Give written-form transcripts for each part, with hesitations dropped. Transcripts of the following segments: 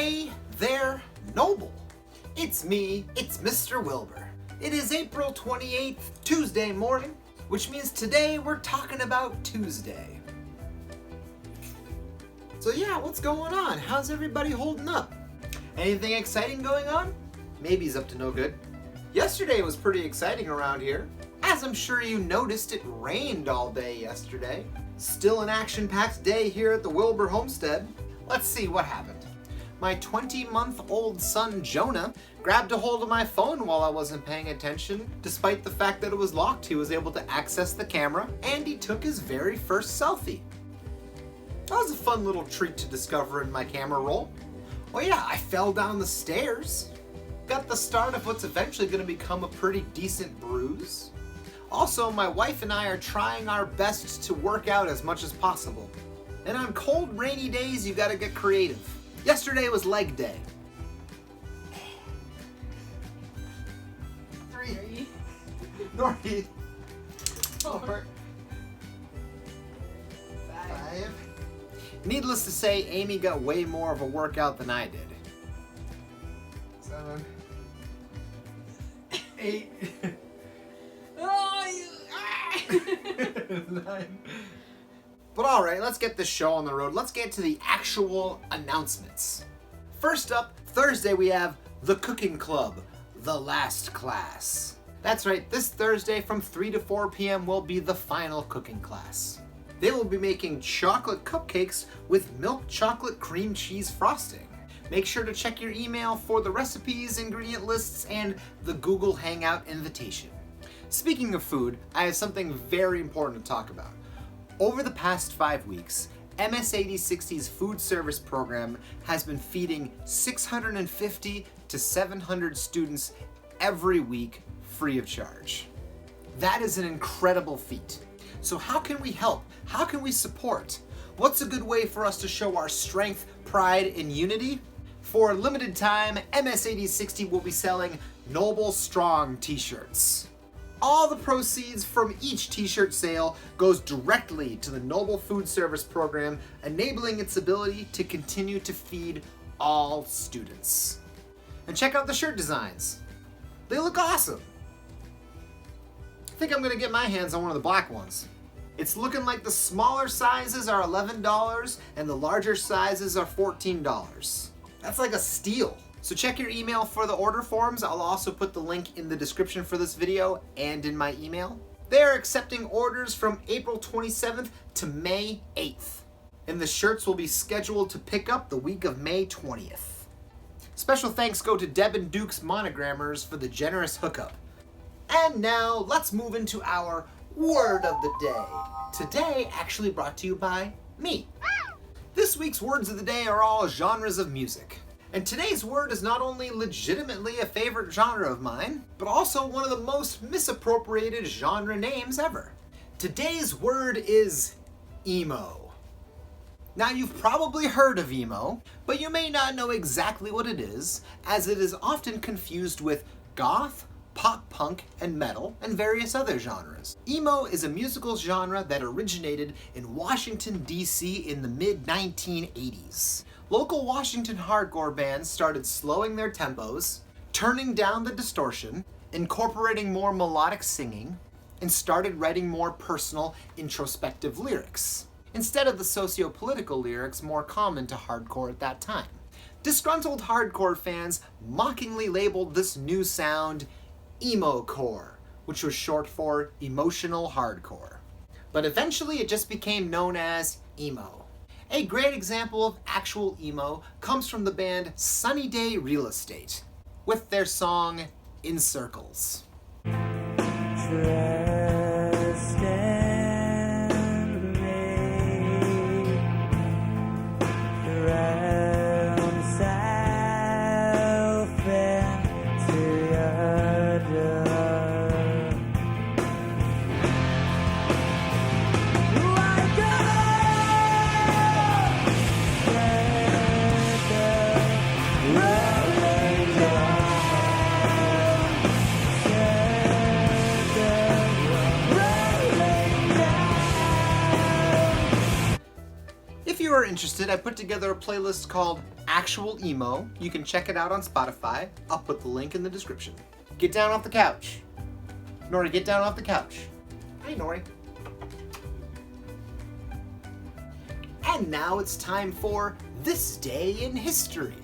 Hey there, Noble. It's me, it's Mr. Wilbur. It is April 28th, Tuesday morning, which means today we're talking about Tuesday. So yeah, what's going on? How's everybody holding up? Anything exciting going on? Maybe he's up to no good. Yesterday was pretty exciting around here. As I'm sure you noticed, it rained all day yesterday. Still an action-packed day here at the Wilbur homestead. Let's see what happened. My 20-month-old son Jonah grabbed a hold of my phone while I wasn't paying attention. Despite the fact that it was locked, he was able to access the camera, and he took his very first selfie. That was a fun little treat to discover in my camera roll. Oh yeah, I fell down the stairs. Got the start of what's eventually going to become a pretty decent bruise. Also, my wife and I are trying our best to work out as much as possible. And on cold, rainy days, you gotta get creative. Yesterday was leg day. 3, Northeast, 4, 5. Needless to say, Amy got way more of a workout than I did. 7, 8. 9. But alright, let's get this show on the road. Let's get to the actual announcements. First up, Thursday we have the Cooking Club, the last class. That's right, this Thursday from 3 to 4 p.m. will be the final cooking class. They will be making chocolate cupcakes with milk chocolate cream cheese frosting. Make sure to check your email for the recipes, ingredient lists, and the Google Hangout invitation. Speaking of food, I have something very important to talk about. Over the past 5 weeks, MS8060's food service program has been feeding 650 to 700 students every week free of charge. That is an incredible feat. So how can we help? How can we support? What's a good way for us to show our strength, pride, and unity? For a limited time, MS8060 will be selling Noble Strong t-shirts. All the proceeds from each t-shirt sale goes directly to the Noble Food Service Program, enabling its ability to continue to feed all students. And check out the shirt designs. They look awesome. I think I'm gonna get my hands on one of the black ones. It's looking like the smaller sizes are $11 and the larger sizes are $14. That's like a steal. So check your email for the order forms. I'll also put the link in the description for this video and in my email. They are accepting orders from April 27th to May 8th. And the shirts will be scheduled to pick up the week of May 20th. Special thanks go to Deb and Duke's Monogrammers for the generous hookup. And now let's move into our word of the day. Today actually brought to you by me. This week's words of the day are all genres of music. And today's word is not only legitimately a favorite genre of mine, but also one of the most misappropriated genre names ever. Today's word is emo. Now you've probably heard of emo, but you may not know exactly what it is, as it is often confused with goth, pop punk, and metal, and various other genres. Emo is a musical genre that originated in Washington, D.C. in the mid-1980s. Local Washington hardcore bands started slowing their tempos, turning down the distortion, incorporating more melodic singing, and started writing more personal, introspective lyrics, instead of the socio-political lyrics more common to hardcore at that time. Disgruntled hardcore fans mockingly labeled this new sound emo-core, which was short for emotional hardcore. But eventually it just became known as emo. A great example of actual emo comes from the band Sunny Day Real Estate, with their song In Circles. I put together a playlist called Actual Emo. You can check it out on Spotify. I'll put the link in the description. Get down off the couch. Nori, get down off the couch. Hey, Nori. And now it's time for This Day in History,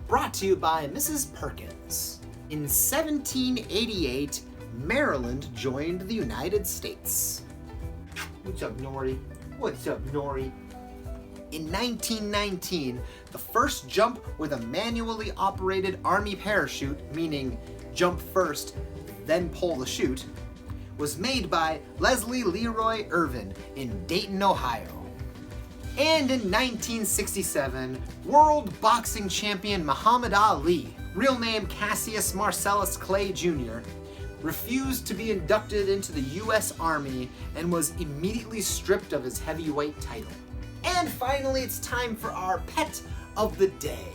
brought to you by Mrs. Perkins. In 1788, Maryland joined the United States. What's up, Nori? What's up, Nori? In 1919, the first jump with a manually operated Army parachute, meaning jump first, then pull the chute, was made by Leslie Leroy Irvin in Dayton, Ohio. And in 1967, world boxing champion Muhammad Ali, real name Cassius Marcellus Clay Jr., refused to be inducted into the U.S. Army and was immediately stripped of his heavyweight title. And finally, it's time for our pet of the day.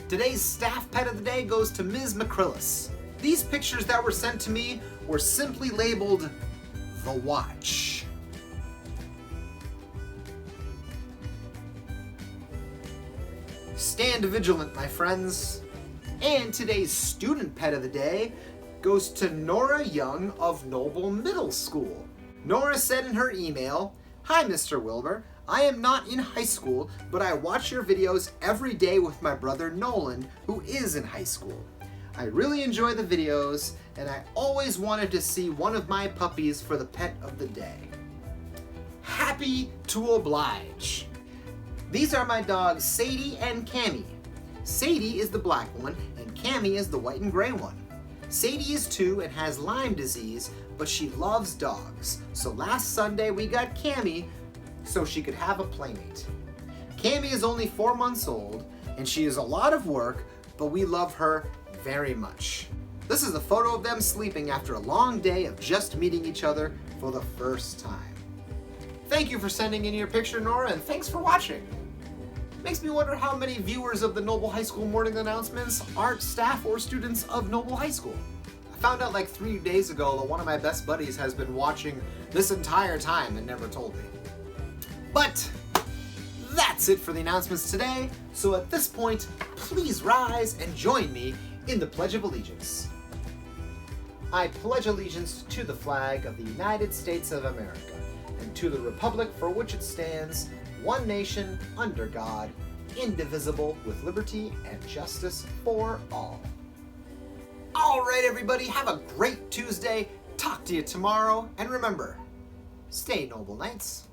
Today's staff pet of the day goes to Ms. McCrillis. These pictures that were sent to me were simply labeled The Watch. Stand vigilant, my friends. And today's student pet of the day goes to Nora Young of Noble Middle School. Nora said in her email, "Hi, Mr. Wilbur. I am not in high school, but I watch your videos every day with my brother Nolan, who is in high school. I really enjoy the videos, and I always wanted to see one of my puppies for the pet of the day. Happy to oblige." These are my dogs Sadie and Cammy. Sadie is the black one, and Cammy is the white and gray one. Sadie is 2 and has Lyme disease, but she loves dogs. So last Sunday we got Cammy so she could have a playmate. Cammy is only 4 months old, and she is a lot of work, but we love her very much. This is a photo of them sleeping after a long day of just meeting each other for the first time. Thank you for sending in your picture, Nora, and thanks for watching. Makes me wonder how many viewers of the Noble High School morning announcements aren't staff or students of Noble High School. I found out like 3 days ago that one of my best buddies has been watching this entire time and never told me. But that's it for the announcements today, so at this point, please rise and join me in the Pledge of Allegiance. I pledge allegiance to the flag of the United States of America and to the republic for which it stands, one nation, under God, indivisible, with liberty and justice for all. All right, everybody, have a great Tuesday. Talk to you tomorrow, and remember, stay noble, knights.